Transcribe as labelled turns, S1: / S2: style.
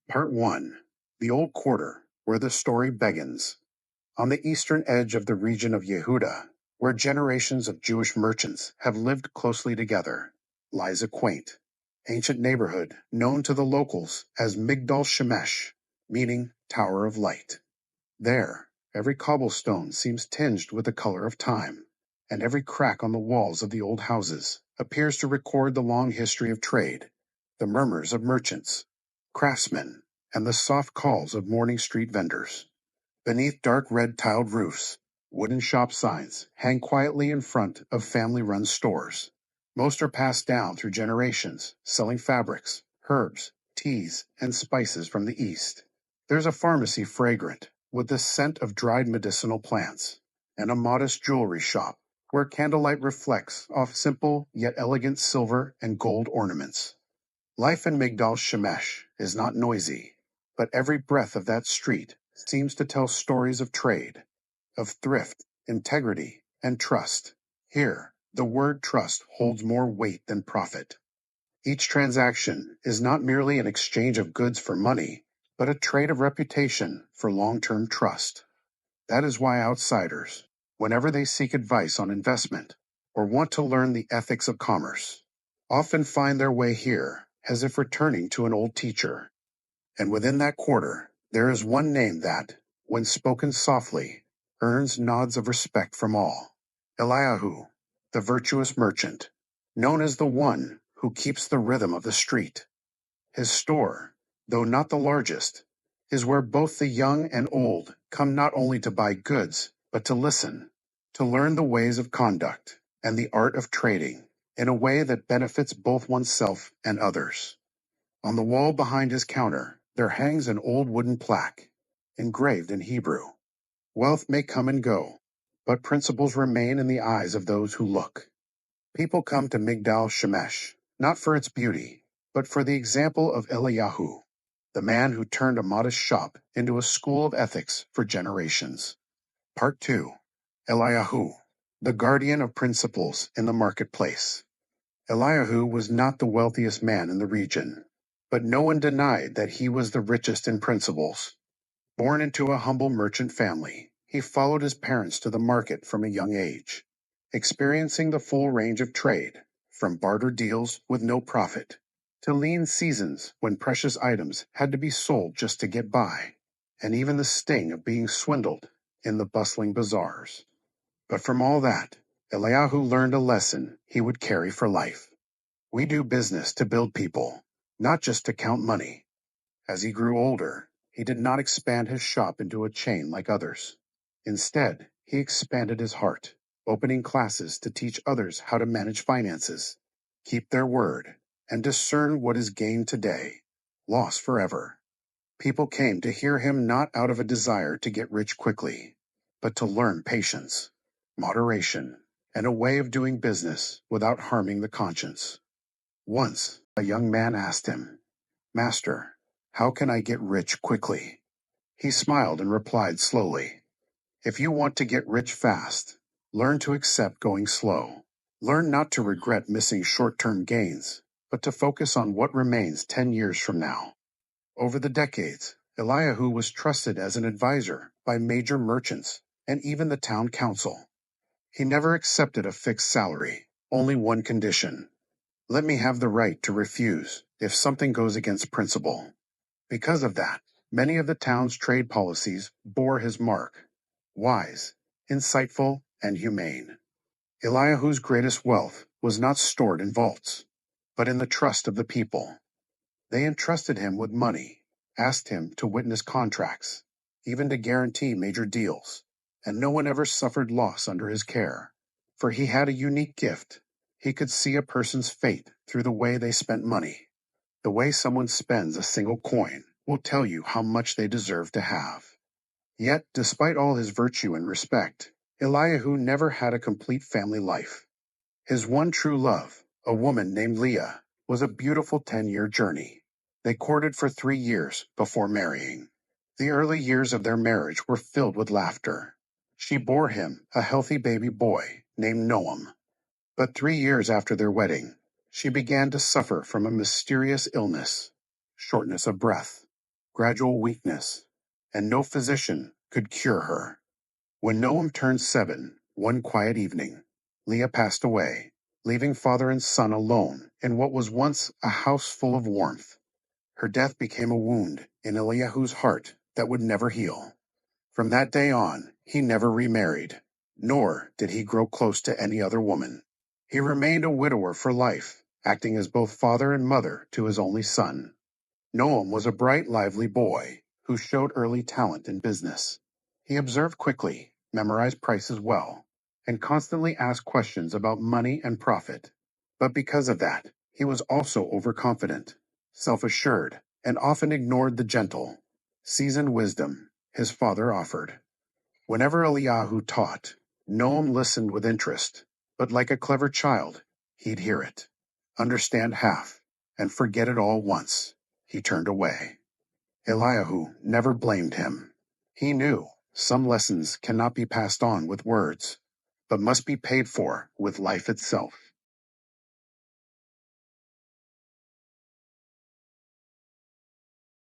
S1: Part 1. The Old Quarter, where the story begins. On the eastern edge of the region of Yehuda, where generations of Jewish merchants have lived closely together, lies a quaint, ancient neighborhood known to the locals as Migdal Shemesh, meaning Tower of Light. There, every cobblestone seems tinged with the color of time, and every crack on the walls of the old houses appears to record the long history of trade, the murmurs of merchants, craftsmen, and the soft calls of morning street vendors. Beneath dark red tiled roofs, wooden shop signs hang quietly in front of family-run stores. Most are passed down through generations, selling fabrics, herbs, teas, and spices from the east. There's a pharmacy fragrant, with the scent of dried medicinal plants, and a modest jewelry shop, where candlelight reflects off simple yet elegant silver and gold ornaments. Life in Migdal Shemesh is not noisy, but every breath of that street seems to tell stories of trade, of thrift, integrity, and trust. Here, the word trust holds more weight than profit. Each transaction is not merely an exchange of goods for money, but a trade of reputation for long-term trust. That is why outsiders, whenever they seek advice on investment or want to learn the ethics of commerce, often find their way here as if returning to an old teacher. And within that quarter, there is one name that, when spoken softly, earns nods of respect from all. Eliyahu, the virtuous merchant, known as the one who keeps the rhythm of the street. His store, though not the largest, is where both the young and old come not only to buy goods, but to listen, to learn the ways of conduct and the art of trading in a way that benefits both oneself and others. On the wall behind his counter, there hangs an old wooden plaque, engraved in Hebrew. Wealth may come and go, but principles remain in the eyes of those who look. People come to Migdal Shemesh, not for its beauty, but for the example of Eliyahu, the man who turned a modest shop into a school of ethics for generations. Part 2. Eliyahu, the guardian of principles in the marketplace. Eliyahu was not the wealthiest man in the region, but no one denied that he was the richest in principles. Born into a humble merchant family, he followed his parents to the market from a young age, experiencing the full range of trade, from barter deals with no profit, to lean seasons when precious items had to be sold just to get by, and even the sting of being swindled in the bustling bazaars. But from all that, Eliyahu learned a lesson he would carry for life. We do business to build people, not just to count money. As he grew older, he did not expand his shop into a chain like others. Instead, he expanded his heart, opening classes to teach others how to manage finances, keep their word, and discern what is gained today, lost forever. People came to hear him not out of a desire to get rich quickly, but to learn patience, moderation, and a way of doing business without harming the conscience. Once, a young man asked him, "Master, how can I get rich quickly?" He smiled and replied slowly, "If you want to get rich fast, learn to accept going slow. Learn not to regret missing short-term gains, but to focus on what remains 10 years from now." Over the decades, Eliyahu was trusted as an advisor by major merchants and even the town council. He never accepted a fixed salary, only one condition: let me have the right to refuse if something goes against principle. Because of that, many of the town's trade policies bore his mark: wise, insightful, and humane. Eliyahu's greatest wealth was not stored in vaults, but in the trust of the people. They entrusted him with money, asked him to witness contracts, even to guarantee major deals, and no one ever suffered loss under his care, for he had a unique gift. He could see a person's fate through the way they spent money. The way someone spends a single coin will tell you how much they deserve to have. Yet, despite all his virtue and respect, Eliyahu never had a complete family life. His one true love, a woman named Leah, was a beautiful 10-year journey. They courted for 3 years before marrying. The early years of their marriage were filled with laughter. She bore him a healthy baby boy named Noam. But 3 years after their wedding, she began to suffer from a mysterious illness, shortness of breath. gradual weakness, and no physician could cure her. When Noam turned 7, one quiet evening, Leah passed away, leaving father and son alone in what was once a house full of warmth. Her death became a wound in Eliyahu's heart that would never heal. From that day on, he never remarried, nor did he grow close to any other woman. He remained a widower for life, acting as both father and mother to his only son. Noam was a bright, lively boy who showed early talent in business. He observed quickly, memorized prices well, and constantly asked questions about money and profit. But because of that, he was also overconfident, self-assured, and often ignored the gentle, seasoned wisdom his father offered. Whenever Eliyahu taught, Noam listened with interest, but like a clever child, he'd hear it, understand half, and forget it all once. He turned away. Eliyahu never blamed him. He knew some lessons cannot be passed on with words, but must be paid for with life itself.